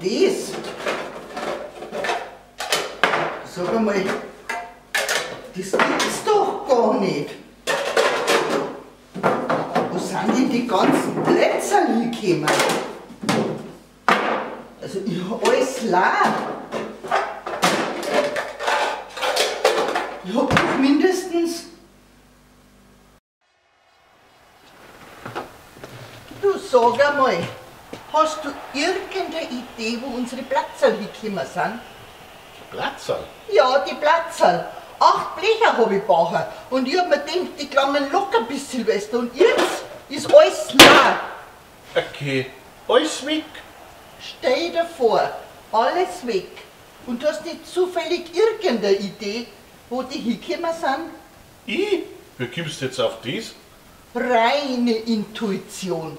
das? Sag einmal, das gibt's doch gar nicht. Wo sind denn die ganzen Plätze hingekommen? Also ich hab alles leer. Ich hab doch mindestens... Du sag einmal, hast du irgendeine Idee, wo unsere Platzerl hingekommen sind? Platzerl? Ja, die Platzerl. 8 Blecher habe ich gebaut. Und ich hab mir gedacht, die klammen locker bis Silvester. Und jetzt ist alles leer. Okay, alles weg. Stell dir vor, alles weg. Und du hast nicht zufällig irgendeine Idee, wo die hingekommen sind? Ich? Wie kommst du jetzt auf das? Reine Intuition.